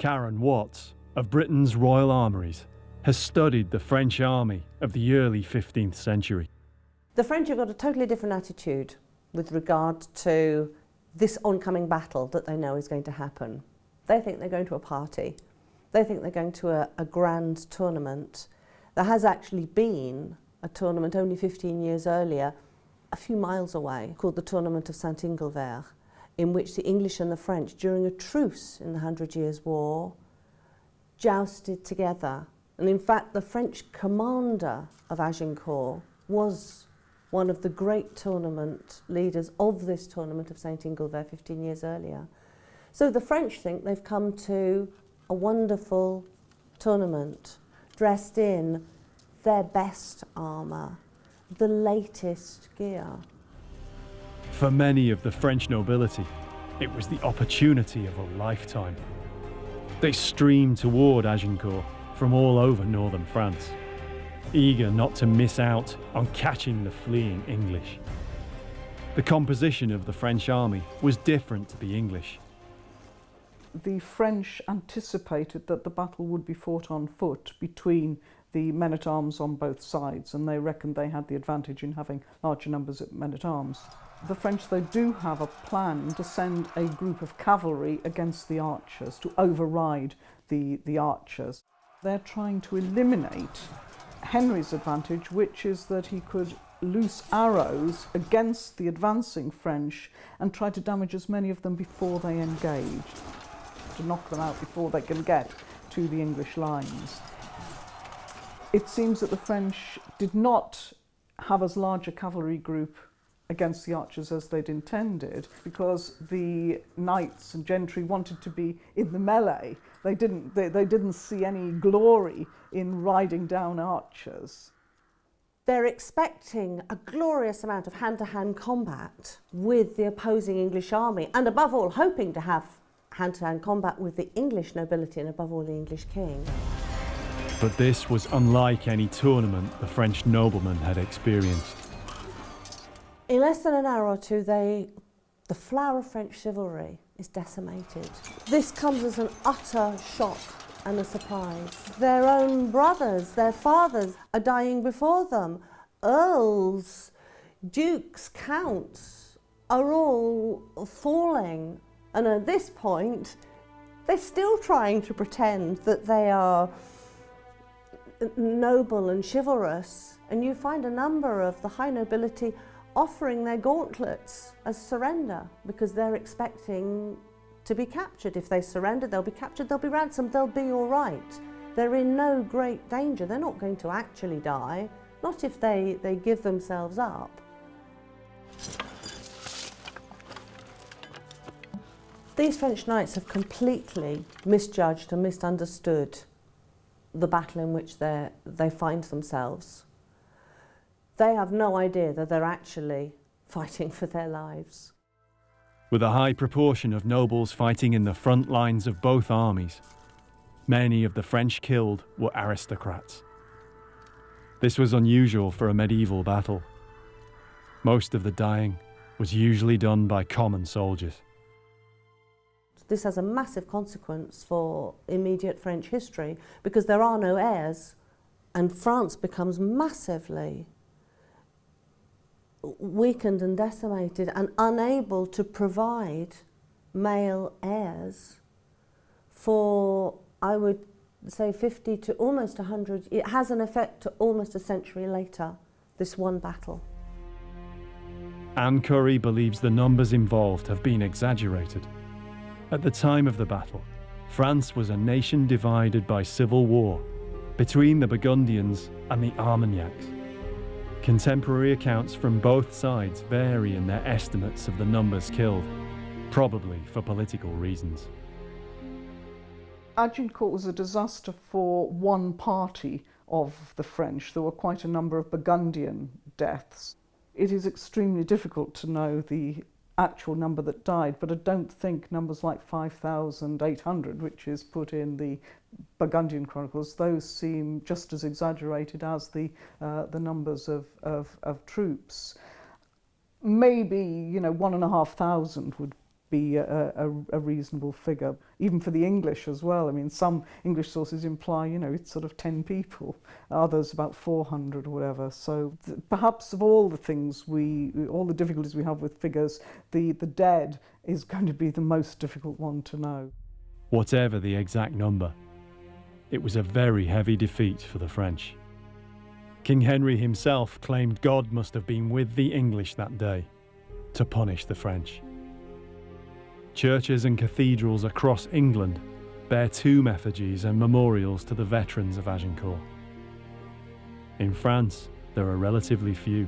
Karen Watts, of Britain's Royal Armouries, has studied the French army of the early 15th century. The French have got a totally different attitude with regard to this oncoming battle that they know is going to happen. They think they're going to a party. They think they're going to a grand tournament. There has actually been a tournament only 15 years earlier, a few miles away, called the Tournament of Saint-Inglevert, in which the English and the French, during a truce in the 100 Years' War, jousted together. And in fact, the French commander of Agincourt was one of the great tournament leaders of this tournament of Saint-Inglevert 15 years earlier. So the French think they've come to a wonderful tournament, dressed in their best armour, the latest gear. For many of the French nobility, it was the opportunity of a lifetime. They streamed toward Agincourt from all over northern France, eager not to miss out on catching the fleeing English. The composition of the French army was different to the English. The French anticipated that the battle would be fought on foot between the men-at-arms on both sides, and they reckoned they had the advantage in having larger numbers of men-at-arms. The French, though, do have a plan to send a group of cavalry against the archers, to override the archers. They're trying to eliminate Henry's advantage, which is that he could loose arrows against the advancing French and try to damage as many of them before they engage, to knock them out before they can get to the English lines. It seems that the French did not have as large a cavalry group against the archers as they'd intended, because the knights and gentry wanted to be in the melee. They didn't see any glory in riding down archers. They're expecting a glorious amount of hand-to-hand combat with the opposing English army, and above all hoping to have hand-to-hand combat with the English nobility and above all the English king. But this was unlike any tournament the French noblemen had experienced. In less than an hour or two, the flower of French chivalry is decimated. This comes as an utter shock and a surprise. Their own brothers, their fathers, are dying before them. Earls, dukes, counts are all falling. And at this point, they're still trying to pretend that they are noble and chivalrous. And you find a number of the high nobility offering their gauntlets as surrender, because they're expecting to be captured. If they surrender, they'll be captured, they'll be ransomed, they'll be all right. They're in no great danger. They're not going to actually die, not if they give themselves up. These French knights have completely misjudged and misunderstood the battle in which they find themselves. They have no idea that they're actually fighting for their lives. With a high proportion of nobles fighting in the front lines of both armies, many of the French killed were aristocrats. This was unusual for a medieval battle. Most of the dying was usually done by common soldiers. This has a massive consequence for immediate French history, because there are no heirs, and France becomes massively weakened and decimated and unable to provide male heirs for, I would say, 50 to almost 100. It has an effect to almost a century later, this one battle. Anne Curry believes the numbers involved have been exaggerated. At the time of the battle, France was a nation divided by civil war between the Burgundians and the Armagnacs. Contemporary accounts from both sides vary in their estimates of the numbers killed, probably for political reasons. Agincourt was a disaster for one party of the French. There were quite a number of Burgundian deaths. It is extremely difficult to know the actual number that died, but I don't think numbers like 5,800, which is put in the Burgundian Chronicles, those seem just as exaggerated as the numbers of troops. Maybe, 1,500 would be a reasonable figure, even for the English as well. I mean, some English sources imply, it's sort of 10 people, others about 400 or whatever. So perhaps of all the things all the difficulties we have with figures, the dead is going to be the most difficult one to know. Whatever the exact number, it was a very heavy defeat for the French. King Henry himself claimed God must have been with the English that day to punish the French. Churches and cathedrals across England bear tomb effigies and memorials to the veterans of Agincourt. In France, there are relatively few.